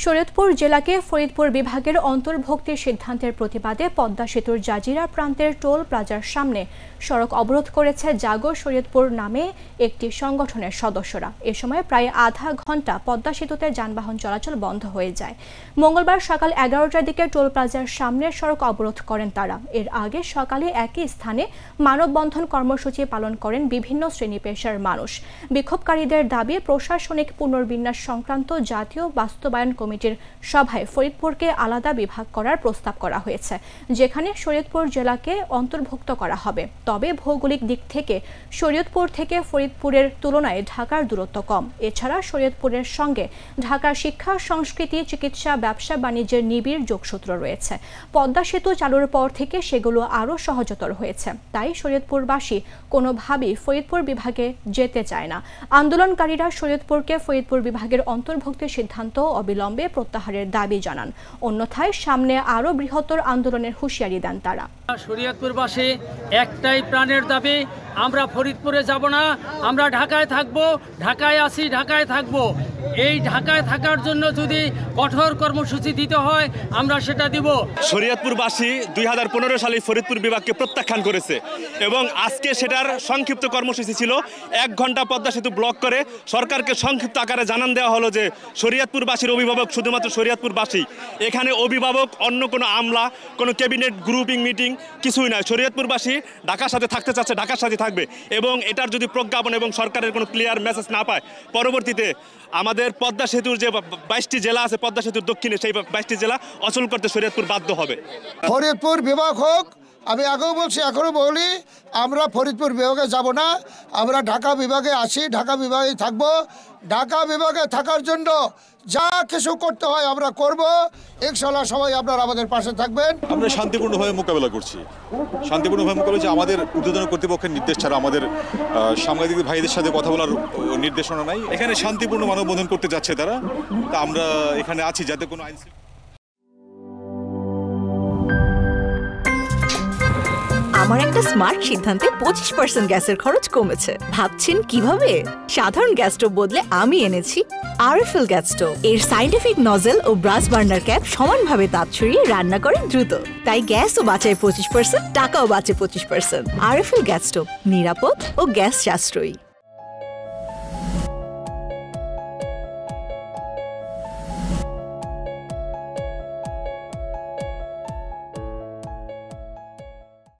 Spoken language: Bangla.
শরীয়তপুর জেলাকে ফরিদপুর বিভাগের অন্তর্ভুক্তির সিদ্ধান্তের প্রতিবাদে পদ্মা সেতুর জাজিরা প্রান্তের টোল প্লাজার সামনে সড়ক অবরোধ করেছে জাগো শরীয়তপুর নামে একটি সংগঠনের সদস্যরা। এ সময় প্রায় আধা ঘন্টা পদ্মা সেতুতে যানবাহন চলাচল বন্ধ হয়ে যায়। মঙ্গলবার সকাল 11টার দিকে টোল প্লাজার সামনে সড়ক অবরোধ করেন তারা। এর আগে সকালে একই স্থানে মানববন্ধন কর্মসূচি পালন করেন বিভিন্ন শ্রেণী পেশার মানুষ। বিক্ষোভকারীদের দাবি, প্রশাসনিক পুনর্বিন্যাস সংক্রান্ত জাতীয় বাস্তবায়ন কমিটির সভায় ফরিদপুরকে আলাদা বিভাগ করার প্রস্তাব করা হয়েছে, যেখানে শরীয়তপুর জেলাকে অন্তর্ভুক্ত করা হবে। তবে ভৌগোলিক দিক থেকে শরীয়তপুর থেকে ফরিদপুরের তুলনায় ঢাকার দূরত্ব কম। এছাড়া শরীয়তপুরের সঙ্গে ঢাকার শিক্ষা, সংস্কৃতি, চিকিৎসা, ব্যবসা বাণিজ্যের নিবিড় যোগসূত্র রয়েছে। পদ্মা সেতু চালুর পর থেকে সেগুলো আরও সহজতর হয়েছে। তাই শরীয়তপুরবাসী কোনোভাবেই ফরিদপুর বিভাগে যেতে চায় না। আন্দোলনকারীরা শরীয়তপুরকে ফরিদপুর বিভাগের অন্তর্ভুক্তির সিদ্ধান্ত অবিলম্বে প্রত্যাহারের দাবি জানান। অন্যথায় সামনে আরও বৃহত্তর আন্দোলনের হুঁশিয়ারি দেন তারা। শরীয়তপুরবাসী একটাই প্রাণের দাবি, আমরা ফরিদপুরে যাব না, আমরা ঢাকায় থাকব, ঢাকায় আছি, ঢাকায় থাকব। এই ঢাকায় থাকার জন্য যদি কঠোর কর্মসূচি দিতে হয় আমরা সেটা দিব। শরীয়তপুরবাসী 2015 সালে ফরিদপুর বিভাগকে প্রত্যাখ্যান করেছে এবং আজকে সেটার সংক্ষিপ্ত কর্মসূচি ছিল 1 ঘন্টা পদ্মা সেতু ব্লক করে সরকারকে সংক্ষিপ্ত আকারে জানান দেওয়া হলো যে শরীয়তপুরবাসীর অভিভাবক শুধুমাত্র শরীয়তপুরবাসী। এখানে অভিভাবক অন্য কোনো আমলা, কোনো ক্যাবিনেট গ্রুপিং মিটিং কিছুই নয়। শরীয়তপুরবাসী ঢাকার সাথে থাকতে চাচ্ছে, ঢাকার সাথে থাকবে এবং এটার যদি প্রজ্ঞাপন এবং সরকারের কোনো ক্লিয়ার মেসেজ না পায়, পরবর্তীতে আমাদের পদ্মা সেতুর যে 22টি জেলা আছে, পদ্মা সেতুর দক্ষিণে সেই 22টি জেলা অচল করতে শরীয়তপুর বাধ্য হবে। ফরিদপুর বিভাগ হোক, আমি আগেও বলছি, এখনও বলি, আমরা ফরিদপুর বিভাগে যাব না, আমরা ঢাকা বিভাগে আছি, ঢাকা বিভাগে থাকব। ঢাকা বিভাগে থাকার জন্য যা কিছু করতে হয় আমরা করব। ইনশাআল্লাহ সবাই আপনারা আমাদের পাশে থাকবেন। আমরা শান্তিপূর্ণভাবে মোকাবেলা করছি, শান্তিপূর্ণভাবে মোকাবেলা। আমাদের ঊর্ধ্বতন কর্তৃপক্ষের নির্দেশ ছাড়া আমাদের সাংবাদিক ভাইদের সাথে কথা বলার নির্দেশনা নাই। এখানে শান্তিপূর্ণ মানববন্ধন করতে যাচ্ছে তারা, তা আমরা এখানে আছি যাতে কোনো আইন। আমার একটা স্মার্ট সিদ্ধান্তে 25% গ্যাসের খরচ কমেছে। ভাবছেন কিভাবে? সাধারণ গ্যাস স্টোভ বদলে আমি এনেছি আরএফএল গ্যাস স্টোভ। এর সাইন্টিফিক নজল ও ব্রাস বার্নার ক্যাপ সমানভাবে তাপ ছড়িয়ে রান্না করে দ্রুত। তাই গ্যাসও বাঁচায় 25%, টাকাও বাঁচে 25%। আরএফএল গ্যাস স্টোভ নিরাপদ ও গ্যাস সাশ্রয়ী।